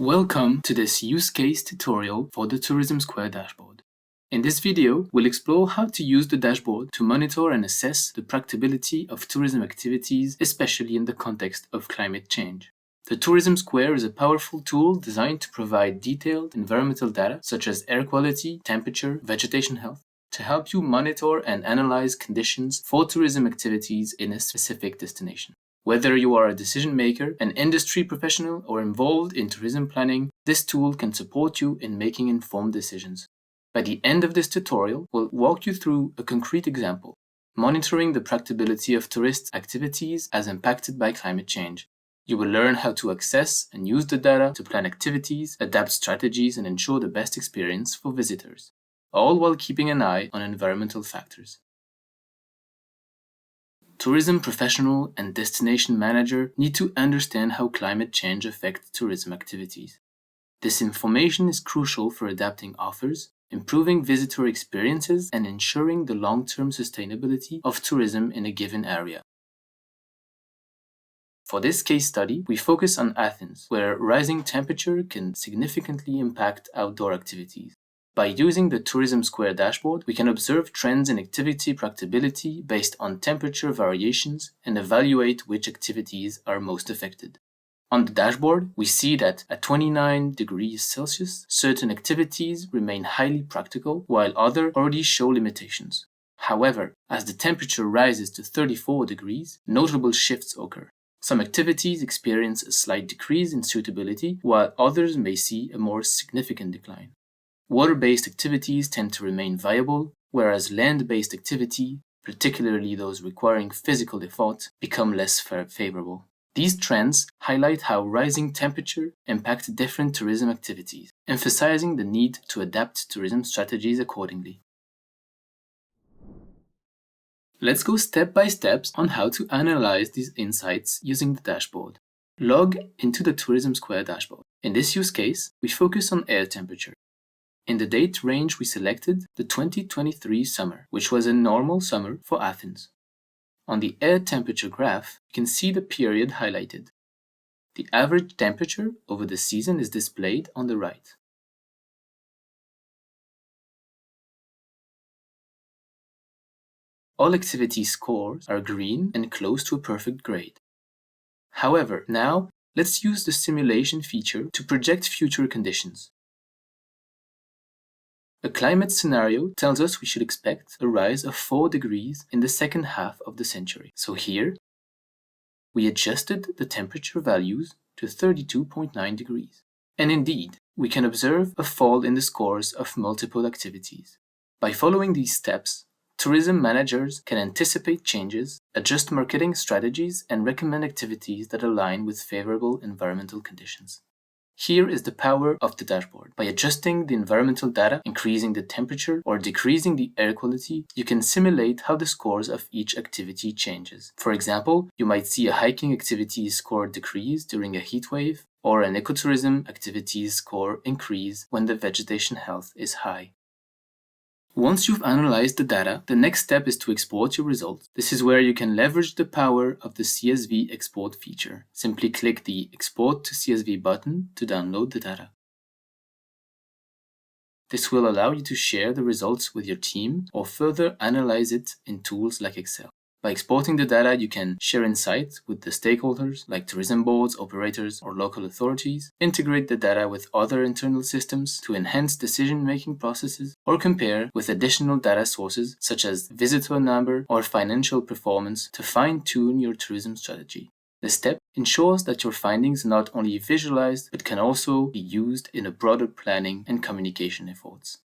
Welcome to this use case tutorial for the Tourism Square dashboard. In this video, we'll explore how to use the dashboard to monitor and assess the practicability of tourism activities, especially in the context of climate change. The Tourism Square is a powerful tool designed to provide detailed environmental data such as air quality, temperature, vegetation health, to help you monitor and analyze conditions for tourism activities in a specific destination. Whether you are a decision maker, an industry professional, or involved in tourism planning, this tool can support you in making informed decisions. By the end of this tutorial, we'll walk you through a concrete example, monitoring the practicability of tourist activities as impacted by climate change. You will learn how to access and use the data to plan activities, adapt strategies, and ensure the best experience for visitors, all while keeping an eye on environmental factors. Tourism professional and destination manager need to understand how climate change affects tourism activities. This information is crucial for adapting offers, improving visitor experiences, and ensuring the long-term sustainability of tourism in a given area. For this case study, we focus on Athens, where rising temperature can significantly impact outdoor activities. By using the Tourism Square dashboard, we can observe trends in activity practicability based on temperature variations and evaluate which activities are most affected. On the dashboard, we see that at 29 degrees Celsius, certain activities remain highly practical, while others already show limitations. However, as the temperature rises to 34 degrees, notable shifts occur. Some activities experience a slight decrease in suitability, while others may see a more significant decline. Water-based activities tend to remain viable, whereas land-based activity, particularly those requiring physical effort, become less favorable. These trends highlight how rising temperature impacts different tourism activities, emphasizing the need to adapt tourism strategies accordingly. Let's go step by step on how to analyze these insights using the dashboard. Log into the Tourism Square dashboard. In this use case, we focus on air temperature. In the date range, we selected the 2023 summer, which was a normal summer for Athens. On the air temperature graph, you can see the period highlighted. The average temperature over the season is displayed on the right. All activity scores are green and close to a perfect grade. However, now let's use the simulation feature to project future conditions. A climate scenario tells us we should expect a rise of 4 degrees in the second half of the century. So here, we adjusted the temperature values to 32.9 degrees. And indeed, we can observe a fall in the scores of multiple activities. By following these steps, tourism managers can anticipate changes, adjust marketing strategies, and recommend activities that align with favorable environmental conditions. Here is the power of the dashboard. By adjusting the environmental data, increasing the temperature, or decreasing the air quality, you can simulate how the scores of each activity changes. For example, you might see a hiking activity score decrease during a heat wave, or an ecotourism activity score increase when the vegetation health is high. Once you've analyzed the data, the next step is to export your results. This is where you can leverage the power of the CSV export feature. Simply click the Export to CSV button to download the data. This will allow you to share the results with your team or further analyze it in tools like Excel. By exporting the data, you can share insights with the stakeholders like tourism boards, operators, or local authorities, integrate the data with other internal systems to enhance decision-making processes, or compare with additional data sources such as visitor number or financial performance to fine-tune your tourism strategy. This step ensures that your findings are not only visualized, but can also be used in a broader planning and communication efforts.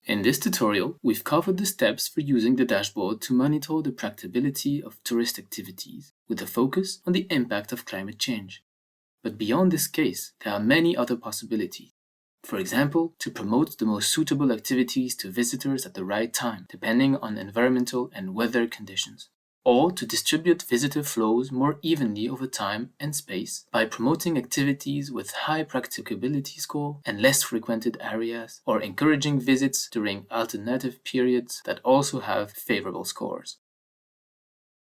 In this tutorial, we've covered the steps for using the dashboard to monitor the practicability of tourist activities, with a focus on the impact of climate change. But beyond this case, there are many other possibilities. For example, to promote the most suitable activities to visitors at the right time, depending on environmental and weather conditions. Or to distribute visitor flows more evenly over time and space by promoting activities with high practicability score and less frequented areas, or encouraging visits during alternative periods that also have favorable scores.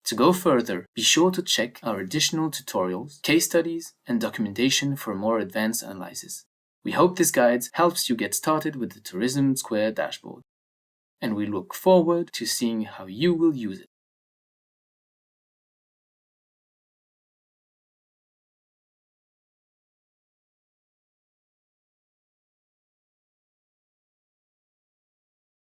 To go further, be sure to check our additional tutorials, case studies, and documentation for more advanced analysis. We hope this guide helps you get started with the Tourism Square dashboard, and we look forward to seeing how you will use it.